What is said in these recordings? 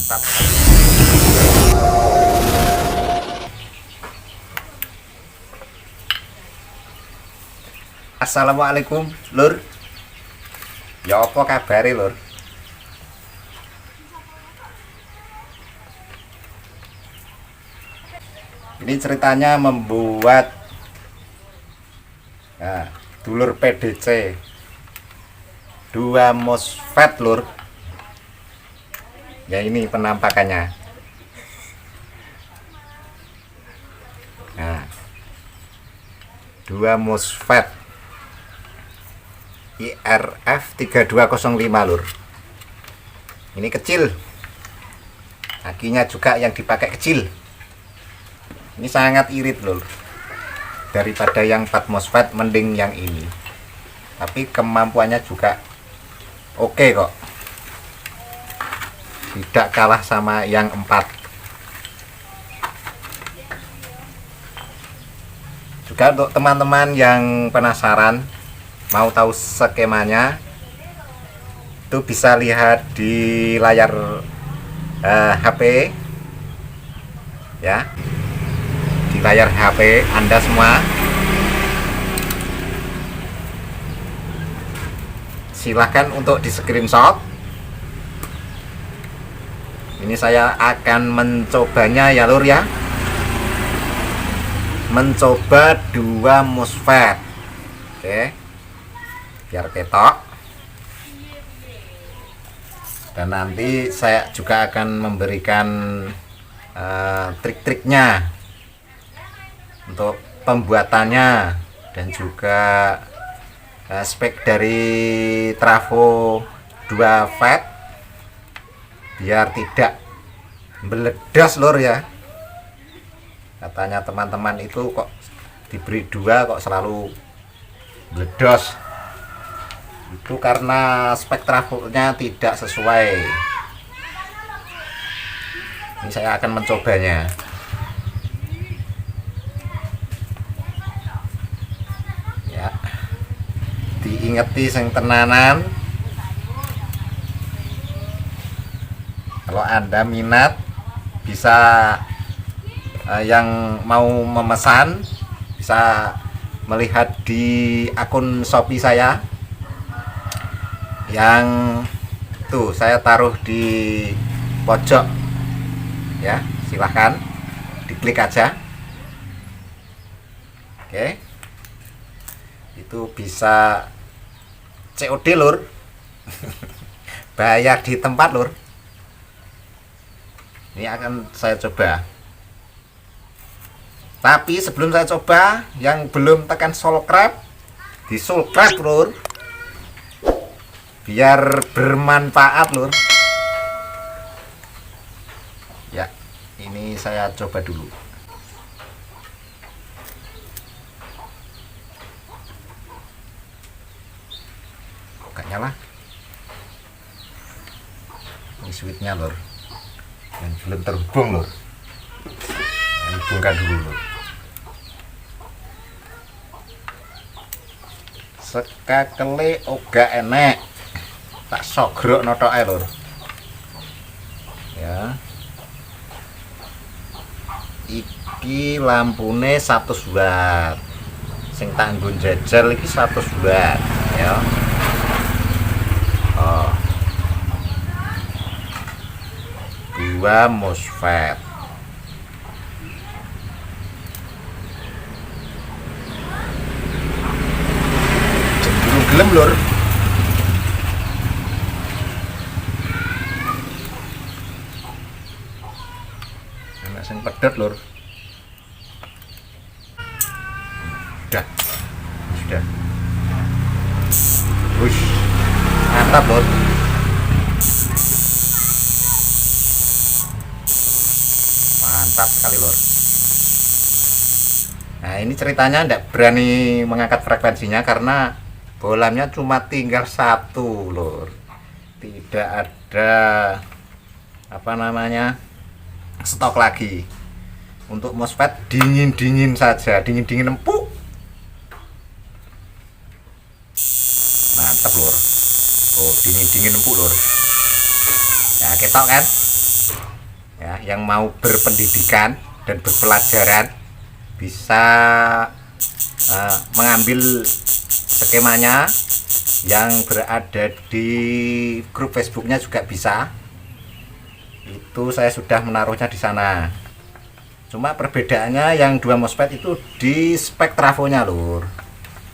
mantap. Assalamualaikum lur, ya apa kabare lur? Ini ceritanya membuat dulur PDC 2 MOSFET lur. Ya ini penampakannya. Nah, 2 MOSFET IRF 3205 lur. Ini kecil, akinya juga yang dipakai kecil. Ini sangat irit lur, daripada yang 4 MOSFET mending yang ini, tapi kemampuannya juga oke kok, tidak kalah sama yang 4. Juga untuk teman-teman yang penasaran mau tahu skemanya, itu bisa lihat di layar HP ya, di layar HP Anda semua. Silahkan untuk di screenshot. Ini saya akan mencobanya ya lur ya, mencoba 2 MOSFET. Oke, biar ketok. Dan nanti saya juga akan memberikan trik-triknya untuk pembuatannya, dan juga spek dari trafo 2 FET biar tidak meledas lur ya. Katanya teman-teman itu kok diberi 2 kok selalu meledos. Itu karena spek trafonya tidak sesuai. Ini saya akan mencobanya. Ya, diingeti sing tenanan. Kalau Anda minat, bisa yang mau memesan bisa melihat di akun Shopee saya, yang tuh saya taruh di pojok ya, silahkan diklik aja. Oke, itu bisa COD lur. Bayar di tempat lur. Ini akan saya coba. Tapi sebelum saya coba, yang belum tekan subscribe, di subscribe lur, biar bermanfaat lur. Ya, ini saya coba dulu. Kok gak nyala? Ini switchnya lur, yang belum terhubung lur. Hubungkan dulu lur. Sekakele oga enek, tak sogrok notoke lur ya. Iki lampune 100 watt, sing tanggung jajal iki 100 watt ya. Oh, 2 MOSFET. Jebul gelem lur. Enak sing pedet lur. Sudah. Wush, mantap lur. Mantap sekali lur. Nah ini ceritanya tidak berani mengangkat frekuensinya karena bolamnya cuma tinggal 1 lur. Tidak ada apa namanya stok lagi. Untuk MOSFET dingin-dingin saja, dingin-dingin empuk. Mantap lur. Oh, dingin-dingin empuk lur. Ya ketok kan. yang mau berpendidikan dan berpelajaran bisa mengambil skemanya yang berada di grup Facebooknya juga bisa. Itu saya sudah menaruhnya di sana. Cuma perbedaannya yang 2 MOSFET itu di spek trafonya lur.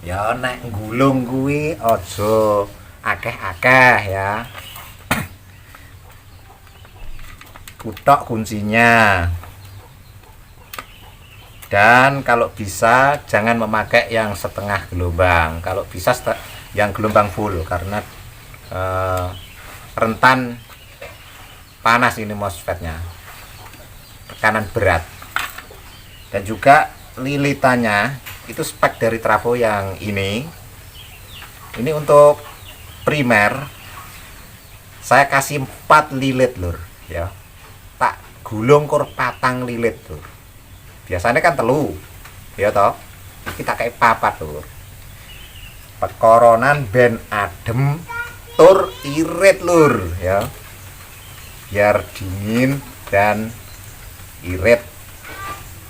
Ya nek gulung kuwi ojo akeh-akeh ya. Kutok kuncinya. Dan kalau bisa jangan memakai yang setengah gelombang. Kalau bisa yang gelombang full karena rentan panas ini MOSFET-nya. Tekanan berat. Dan juga lilitannya itu spek dari trafo yang ini. Ini untuk primer saya kasih 4 lilit lur ya. Tak gulung kur patang lilit lur. Biasanya kan telu ya toh, kita kayak papat lur. Pekoronan ben adem tur irit lur ya, biar dingin dan irit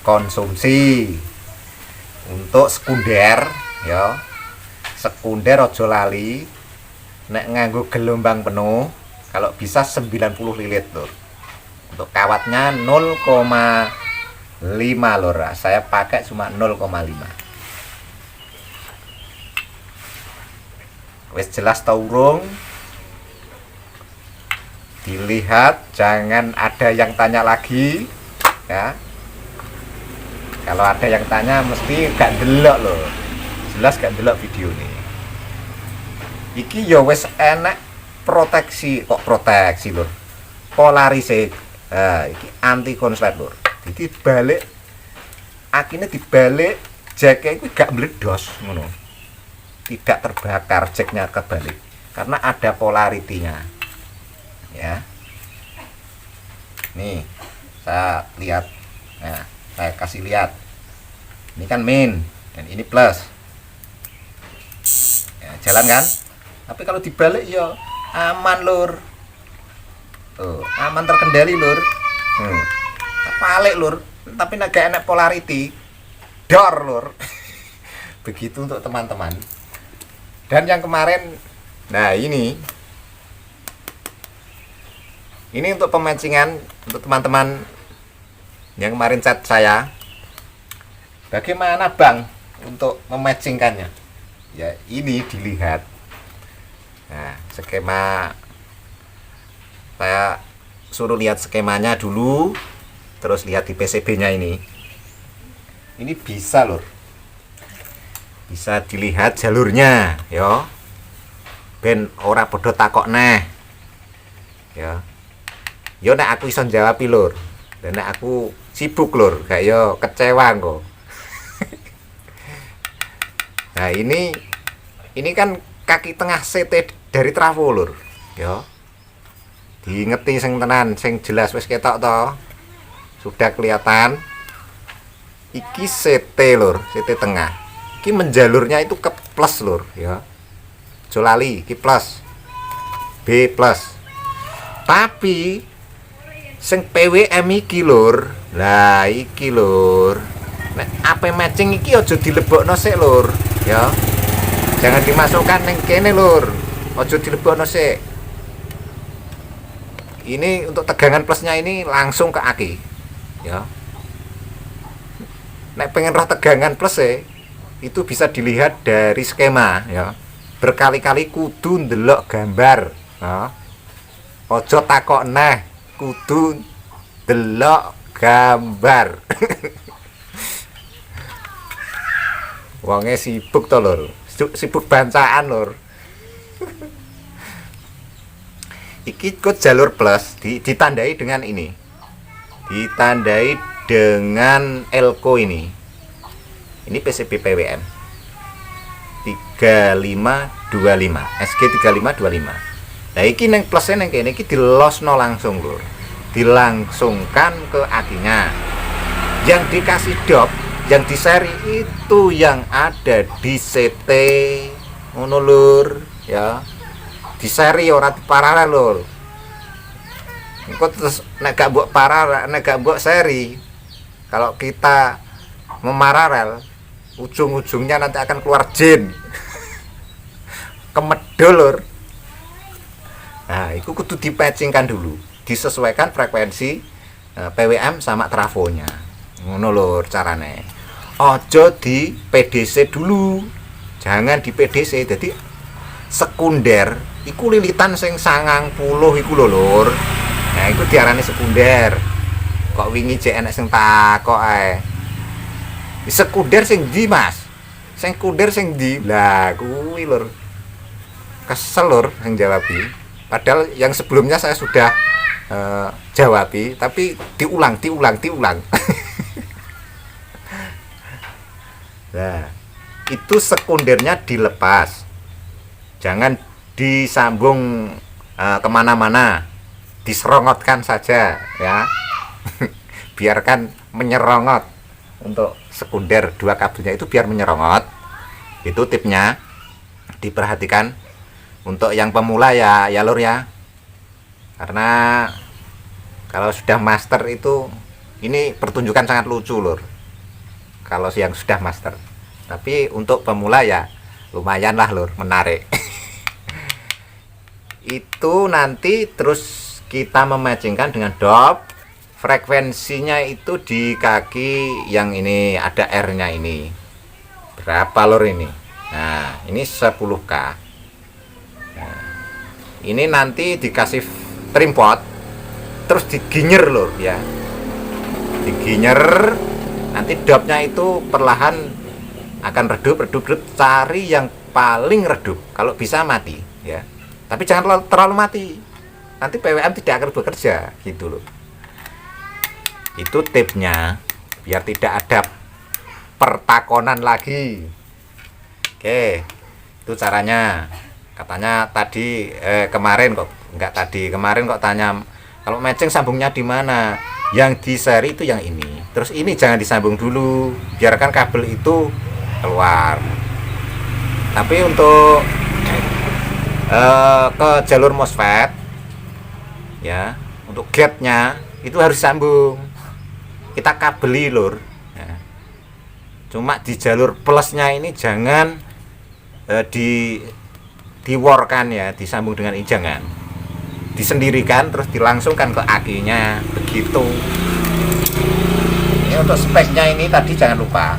konsumsi. Untuk sekunder ya, sekunder ojo lali nek nganggo gelombang penuh kalau bisa 90 lilit lur. Untuk kawatnya 0,5 lur, saya pakai cuma 0,5. Wes jelas tau urung? Dilihat, jangan ada yang tanya lagi ya. Kalau ada yang tanya mesti gak delok loh. Jelas gak delok video ini. Iki ya wes enak proteksi, kok proteksi lur. Polarisasi. Iki anti konslet lur. Jadi balik akhirnya dibalik jaknya itu gak meledos ngono. Tidak terbakar jaknya kebalik karena ada polaritinya. Ya. Nih, saya lihat. Nah, saya kasih lihat. Ini kan min dan ini plus. Ya, jalan kan? Tapi kalau dibalik ya aman lur. Tuh, aman terkendali lur. Balik lur, tapi agak enak polarity dor lur. Begitu untuk teman-teman. Dan yang kemarin, nah ini untuk pematchingan untuk teman-teman yang kemarin chat saya, bagaimana bang untuk mematchingkannya ya. Ini dilihat, nah skema saya suruh lihat skemanya dulu, terus lihat di PCB nya ini bisa lur, bisa dilihat jalurnya yo, ben ora podo takok neh ya. Yo nek aku iso jawab lur, dan nek aku sibuk lur gak yo kecewa kok. Nah ini kan kaki tengah CT dari trafo lur yo, diingeti sing tenan sing jelas wis ketok to. Sudah kelihatan iki CT lur, CT tengah. Iki menjalurnya itu ke plus lur ya. Jolali iki plus. B plus. Tapi sing PWM iki lur. Lah iki lur. Nek ape matching iki aja dilebokno sik lur ya. Jangan dimasukkan ning kene lur. Aja dilebokno sik. Ini untuk tegangan plusnya ini langsung ke aki. Ya, nek pengen roh tegangan plus itu bisa dilihat dari skema ya. Berkali-kali kudu ndelok gambar ya. Ojo takok neh, kudu ndelok gambar. Wonge sibuk to lur, sibuk bancaan lur. Iki kod jalur plus ditandai dengan ini. Ditandai dengan elko ini PCB PWM 3525 SG 3525. Nah iki neng plusnya neng kene iki dilosno langsung lur, dilangsungkan ke akinya. Yang dikasih dop, yang di seri itu yang ada di CT ngono lur ya. Di seri ora di paralel lur. Engko terus nek gak mbok paralel, nek gak mbok seri, kalau kita memaralel, ujung-ujungnya nanti akan keluar jin. Kemedol lur. Nah, itu kudu dipatchingkan dulu, disesuaikan frekuensi PWM sama trafonya. Ngono lur carane. Ojo di PDC dulu. Jangan di PDC. Jadi sekunder iku lilitan sing 90 iku lho lur. Nah, iku diarani sekunder. Kok wingi jek enek sing takok ae. Sekunder sing ndi, Mas? Sekunder sing ndi? Lah, kuwi lur. Kesel lur sing jawabi. Padahal yang sebelumnya saya sudah jawabi, tapi diulang. Nah, itu sekundernya dilepas. Jangan disambung kemana-mana, diserongotkan saja ya. Biarkan menyerongot. Untuk sekunder 2 kabelnya itu biar menyerongot. Itu tipnya, diperhatikan. Untuk yang pemula ya lur ya, karena kalau sudah master itu ini pertunjukan sangat lucu lur kalau yang sudah master. Tapi untuk pemula ya lumayan lah lur, menarik. Itu nanti terus kita mematchingkan dengan dop. Frekuensinya itu di kaki yang ini ada R nya ini berapa lur ini. Nah ini 10K. Nah, ini nanti dikasih trim pot terus diginyer lur ya, diginyer. Nanti dopnya itu perlahan akan redup. Cari yang paling redup, kalau bisa mati ya, tapi jangan terlalu mati, nanti PWM tidak akan bekerja gitu loh. Itu tipnya biar tidak ada pertakonan lagi. Oke, itu caranya. Katanya tadi kemarin kok tanya kalau matching sambungnya di mana. Yang di seri itu yang ini. Terus ini jangan disambung dulu, biarkan kabel itu keluar. Tapi untuk ke jalur MOSFET ya, untuk gate-nya itu harus sambung. Kita kabeli lur ya. Cuma di jalur plusnya ini jangan diworkan ya, disambung dengan ini jangan, disendirikan terus dilangsungkan ke akinya begitu. Ini untuk speknya ini tadi jangan lupa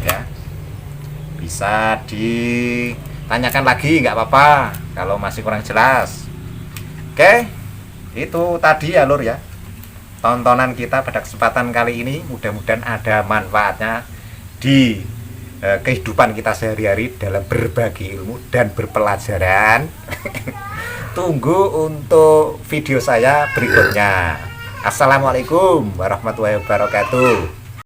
ya, bisa ditanyakan lagi nggak apa-apa kalau masih kurang jelas. Oke, itu tadi ya lur ya, tontonan kita pada kesempatan kali ini. Mudah-mudahan ada manfaatnya di kehidupan kita sehari-hari dalam berbagi ilmu dan berpelajaran. Tunggu untuk video saya berikutnya. Assalamualaikum warahmatullahi wabarakatuh.